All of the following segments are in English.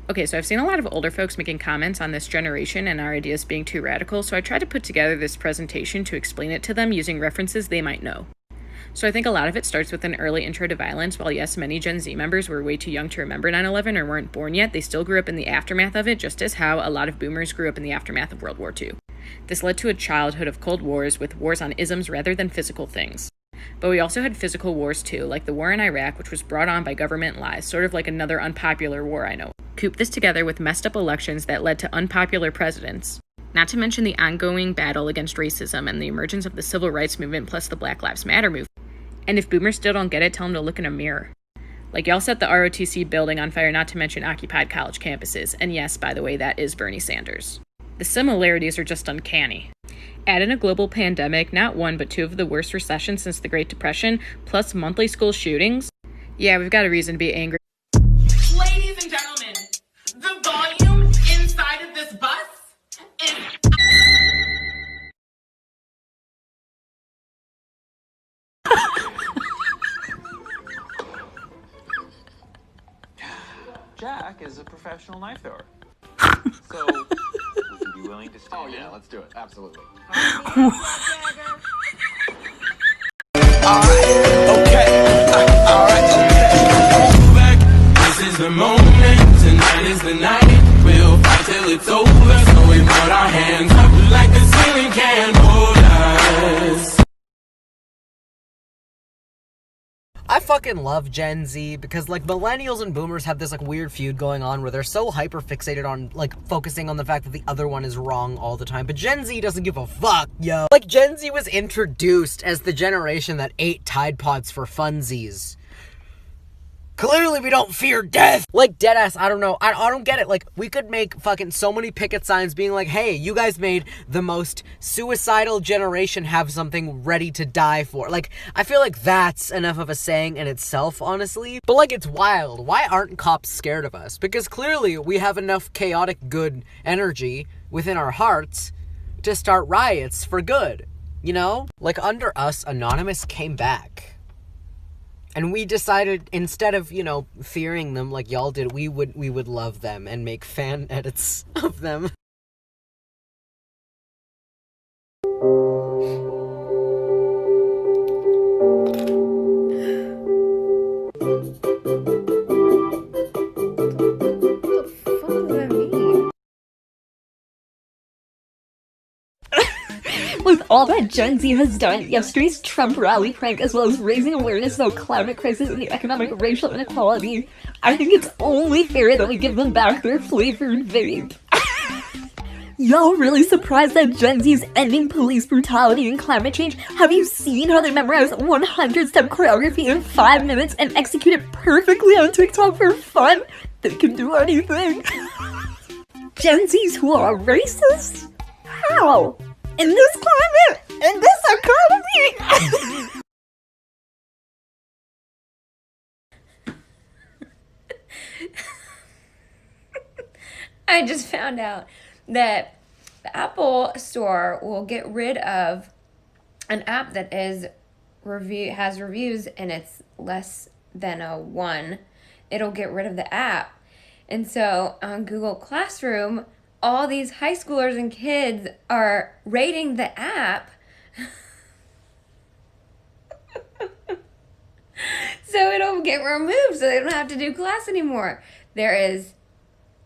Okay, so I've seen a lot of older folks making comments on this generation and our ideas being too radical, so I tried to put together this presentation to explain it to them using references they might know. So I think a lot of it starts with an early intro to violence. While yes, many Gen Z members were way too young to remember 9/11 or weren't born yet, they still grew up in the aftermath of it, just as how a lot of boomers grew up in the aftermath of World War II. This led to a childhood of cold wars with wars on isms rather than physical things. But we also had physical wars too, like the war in Iraq, which was brought on by government lies, sort of like another unpopular war I know. Coop this together with messed up elections that led to unpopular presidents. Not to mention the ongoing battle against racism and the emergence of the civil rights movement plus the Black Lives Matter movement. And if boomers still don't get it, tell them to look in a mirror. Like, y'all set the ROTC building on fire, not to mention occupied college campuses. And yes, by the way, that is Bernie Sanders. The similarities are just uncanny. Add in a global pandemic, not one but two of the worst recessions since the Great Depression, plus monthly school shootings. Yeah, we've got a reason to be angry. Ladies and gentlemen, the volume inside of this bus is... Jack is a professional knife thrower. So, would you be willing to stand? Oh yeah, let's do it. Absolutely. This is the moment, tonight is the night. We'll fight till it's over, so we put our hands up like the ceiling can't hold us. I fucking love Gen Z because, like, millennials and boomers have this, like, weird feud going on where they're so hyper-fixated on, like, focusing on the fact that the other one is wrong all the time. But Gen Z doesn't give a fuck, yo. Like, Gen Z was introduced as the generation that ate Tide Pods for funsies. Clearly we don't fear death! Like, deadass, I don't know. I don't get it. Like, we could make fucking so many picket signs being like, hey, you guys made the most suicidal generation have something ready to die for. Like, I feel like that's enough of a saying in itself, honestly. But, like, it's wild. Why aren't cops scared of us? Because clearly we have enough chaotic good energy within our hearts to start riots for good. You know? Like, under us, Anonymous came back. And we decided, instead of, you know, fearing them like y'all did, we would love them and make fan edits of them. With all that Gen Z has done, yesterday's Trump rally prank, as well as raising awareness about climate crisis and the economic racial inequality, I think it's only fair that we give them back their flavored vape. Y'all really surprised that Gen Z's ending police brutality and climate change? Have you seen how they memorize 100-step choreography in 5 minutes and execute it perfectly on TikTok for fun? They can do anything. Gen Zs who are racist? How? In this climate? In this economy? I just found out that the Apple Store will get rid of an app that has reviews and it's less than a 1. It'll get rid of the app. And so on Google Classroom, all these high schoolers and kids are rating the app. So it'll get removed so they don't have to do class anymore. There is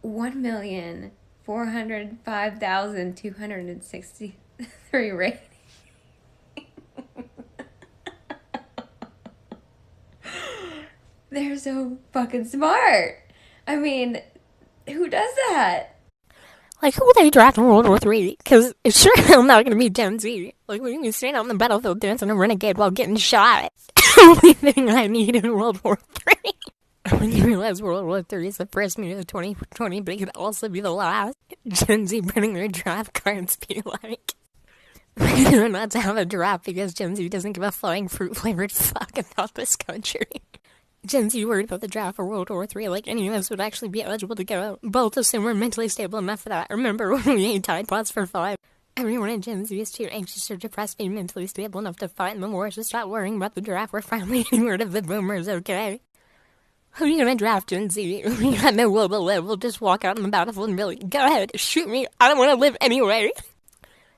1,405,263 ratings. They're so fucking smart. I mean, who does that? Like, who would they draft in World War III? Because it's sure hell not going to be Gen Z. Like, we can be straight out on the battlefield dancing a renegade while getting shot. Only thing I need in World War III. When you realize World War III is the first meeting of 2020, but it could also be the last. Gen Z printing their draft cards be like, we're not to have a draft because Gen Z doesn't give a flying fruit-flavored fuck about this country. Gen Z worried about the draft for World War III like any of us would actually be eligible to go. Both assume we're mentally stable enough for that. Remember when we ate Tide Pods for 5? Everyone in Gen Z is too anxious or depressed to be mentally stable enough to fight in the war, so stop worrying about the draft. We're finally getting rid of the boomers, okay? Who are you gonna draft, Gen Z? You got no will to live. We'll just walk out on the battlefield and be like, go ahead, shoot me. I don't want to live anyway.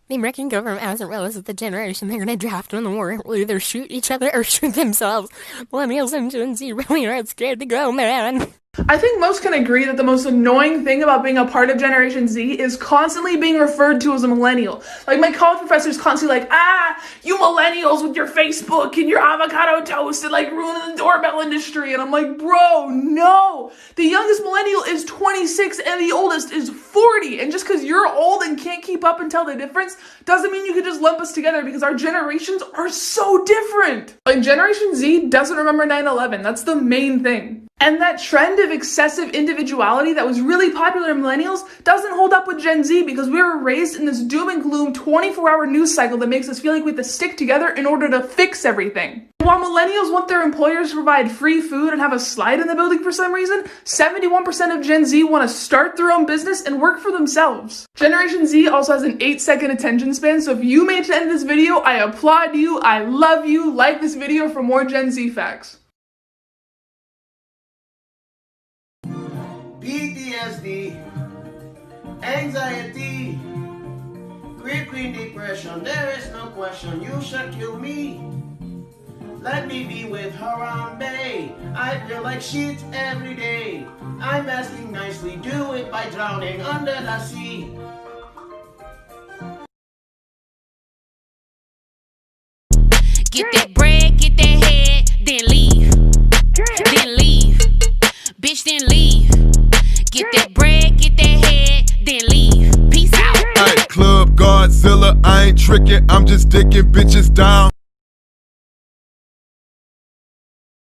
The American government hasn't realized that the generation they're gonna draft in the war will either shoot each other or shoot themselves. Millennials and Gen Z really aren't scared to go, man. I think most can agree that the most annoying thing about being a part of Generation Z is constantly being referred to as a millennial. Like, my college professor's constantly like, you millennials with your Facebook and your avocado toast and like ruining the doorbell industry. And I'm like, bro, no. The youngest millennial is 26 and the oldest is 40. And just because you're old and can't keep up and tell the difference doesn't mean you can just lump us together, because our generations are so different. Like, Generation Z doesn't remember 9/11. That's the main thing. And that trend of excessive individuality that was really popular in millennials doesn't hold up with Gen Z, because we were raised in this doom and gloom 24-hour news cycle that makes us feel like we have to stick together in order to fix everything. While millennials want their employers to provide free food and have a slide in the building for some reason, 71% of Gen Z want to start their own business and work for themselves. Generation Z also has an 8-second attention span, so if you made it to the end of this video, I applaud you, I love you, like this video for more Gen Z facts. PTSD, anxiety, crippling depression, there is no question, you should kill me. Let me be with Haram Bay, I feel like shit every day. I'm asking nicely, do it by drowning under the sea. Get that bread, get that head, then leave. Then leave. Bitch, then leave. Get that bread, get that head, then leave. Peace out. Hey, Club Godzilla, I ain't tricking, I'm just dicking bitches down.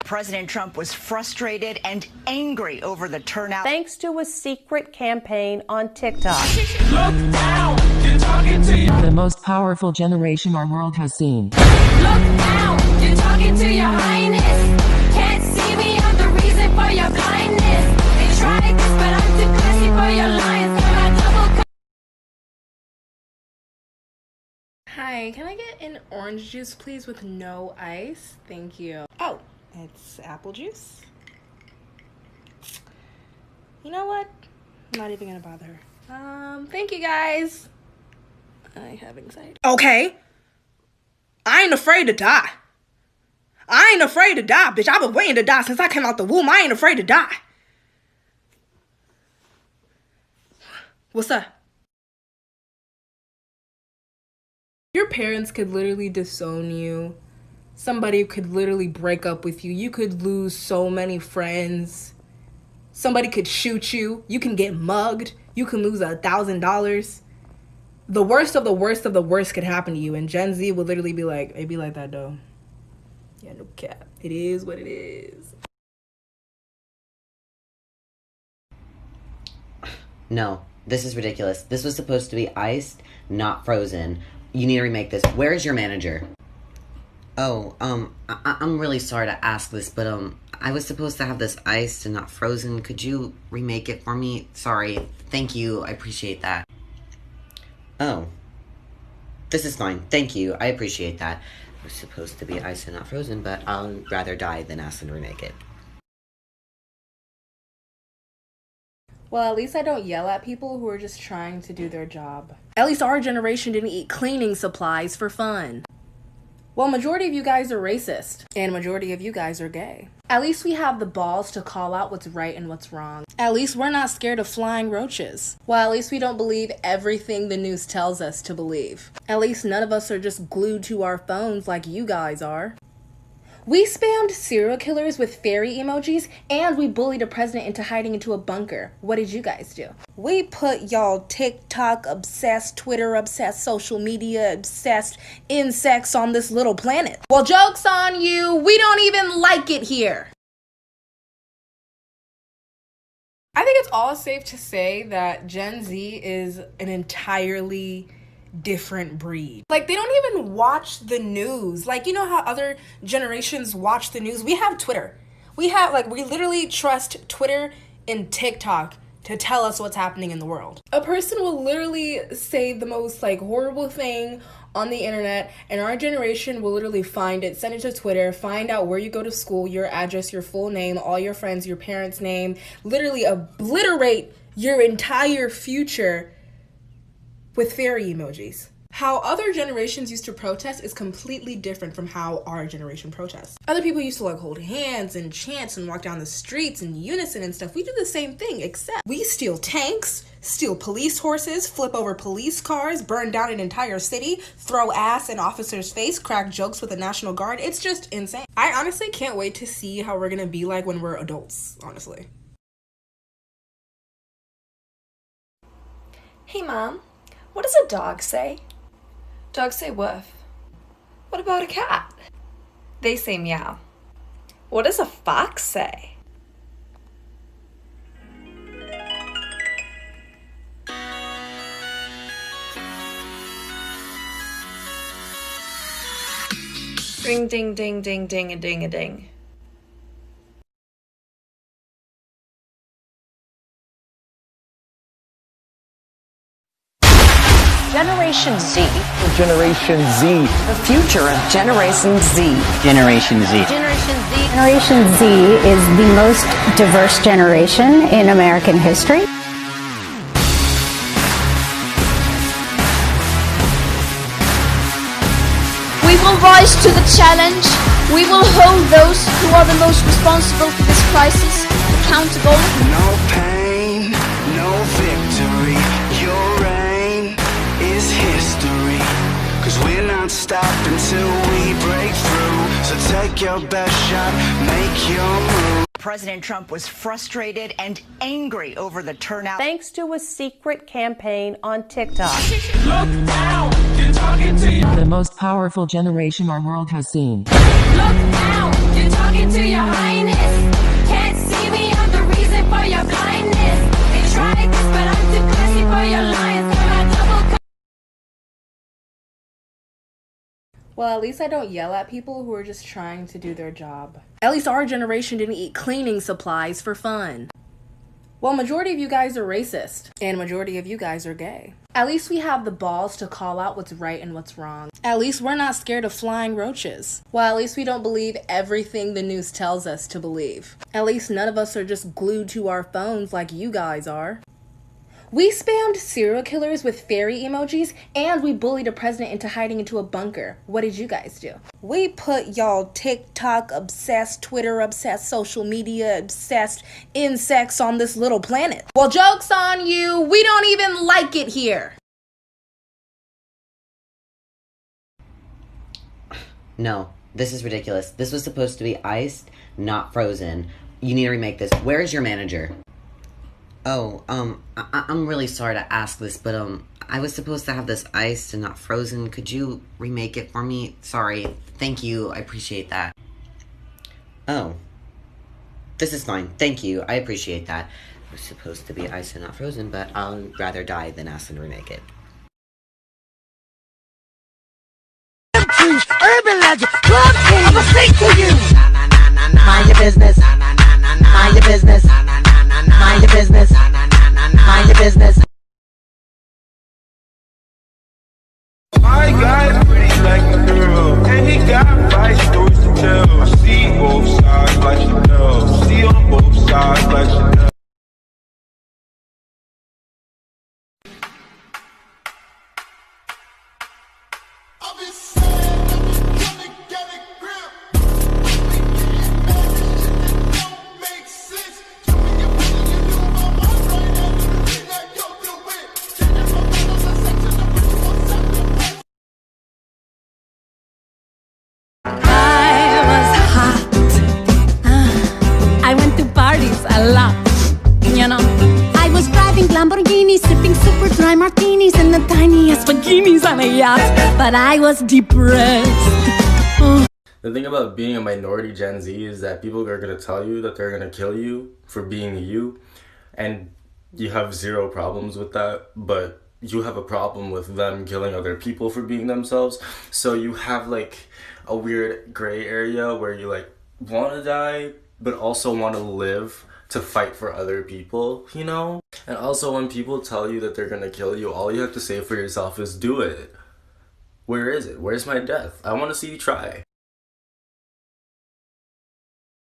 President Trump was frustrated and angry over the turnout. Thanks to a secret campaign on TikTok. Look down, you're talking to you. The most powerful generation our world has seen. Look down, you're talking to your highness. Can't see me, I'm the reason for your blindness. They tried this, but I'm too classy for your lines. Got my double. Hi, can I get an orange juice, please, with no ice? Thank you. Oh, it's apple juice. You know what? I'm not even gonna bother her. Thank you guys. I have anxiety. Okay. I ain't afraid to die. I ain't afraid to die, bitch. I've been waiting to die since I came out the womb. I ain't afraid to die. What's up? Your parents could literally disown you. Somebody could literally break up with you. You could lose so many friends. Somebody could shoot you. You can get mugged. You can lose $1,000. The worst of the worst of the worst could happen to you. And Gen Z would literally be like, it be like that though. Yeah, no cap. It is what it is. No, this is ridiculous. This was supposed to be iced, not frozen. You need to remake this. Where is your manager? Oh, I'm really sorry to ask this, but, I was supposed to have this iced and not frozen. Could you remake it for me? Sorry. Thank you. I appreciate that. Oh. This is fine. Thank you. I appreciate that. It was supposed to be iced and not frozen, but I'll rather die than ask them to remake it. Well, at least I don't yell at people who are just trying to do their job. At least our generation didn't eat cleaning supplies for fun. Well, majority of you guys are racist, and majority of you guys are gay. At least we have the balls to call out what's right and what's wrong. At least we're not scared of flying roaches. Well, at least we don't believe everything the news tells us to believe. At least none of us are just glued to our phones like you guys are. We spammed serial killers with fairy emojis, and we bullied a president into hiding into a bunker. What did you guys do? We put y'all TikTok obsessed, Twitter obsessed, social media obsessed insects on this little planet. Well, joke's on you. We don't even like it here. I think it's all safe to say that Gen Z is an entirely different breed. Like, they don't even watch the news. Like, you know how other generations watch the news? We have Twitter. We literally trust Twitter and TikTok to tell us what's happening in the world. A person will literally say the most horrible thing on the internet, and our generation will literally find it, send it to Twitter, find out where you go to school, your address, your full name, all your friends, your parents' name, literally obliterate your entire future with fairy emojis. How other generations used to protest is completely different from how our generation protests. Other people used to hold hands and chant and walk down the streets in unison and stuff. We do the same thing, except we steal tanks, steal police horses, flip over police cars, burn down an entire city, throw ass in officers' face, crack jokes with the National Guard. It's just insane. I honestly can't wait to see how we're gonna be like when we're adults, honestly. Hey Mom, what does a dog say? Dogs say woof. What about a cat? They say meow. What does a fox say? Ring ding ding ding ding a ding a ding. Generation Z. Generation Z. The future of Generation Z. Generation Z. Generation Z. Generation Z is the most diverse generation in American history. We will rise to the challenge. We will hold those who are the most responsible for this crisis accountable. No pain, no victory. Your reign is history. 'Cause we're not stopping till we break through. So take your best shot, make your move. President Trump was frustrated and angry over the turnout. Thanks to a secret campaign on TikTok. Look out, you're talking to you. The most powerful generation our world has seen. Look out, you're talking to your highness. Can't see me, I'm the reason for your blindness. They tried this, but I'm too classy for your lines. Got my double. Well, at least I don't yell at people who are just trying to do their job. At least our generation didn't eat cleaning supplies for fun. Well, majority of you guys are racist, and majority of you guys are gay. At least we have the balls to call out what's right and what's wrong. At least we're not scared of flying roaches. Well, at least we don't believe everything the news tells us to believe. At least none of us are just glued to our phones like you guys are. We spammed serial killers with fairy emojis, and we bullied a president into hiding into a bunker. What did you guys do? We put y'all TikTok obsessed, Twitter obsessed, social media obsessed insects on this little planet. Well, joke's on you. We don't even like it here. No, this is ridiculous. This was supposed to be iced, not frozen. You need to remake this. Where is your manager? Oh, I'm really sorry to ask this, but, I was supposed to have this iced and not frozen. Could you remake it for me? Sorry. Thank you. I appreciate that. Oh. This is fine. Thank you. I appreciate that. It was supposed to be iced and not frozen, but I'll rather die than ask them to remake it. Urban legend, club king, I'ma speak to you. Mind your business. Mind your business. Mind your business. Mind your business. My guy's pretty like a girl, and he got 5 stories to tell. I see both sides like Chanel. See on both sides like Chanel. A lot, you know. I was driving Lamborghini, sipping super dry martinis and the tiniest bikinis on a yacht, but I was depressed. The thing about being a minority Gen Z is that people are going to tell you that they're going to kill you for being you, and you have zero problems with that, but you have a problem with them killing other people for being themselves. So you have like a weird gray area where you like want to die but also want to live to fight for other people, you know? And also, when people tell you that they're gonna kill you, all you have to say for yourself is do it. Where is it? Where's my death? I want to see you try.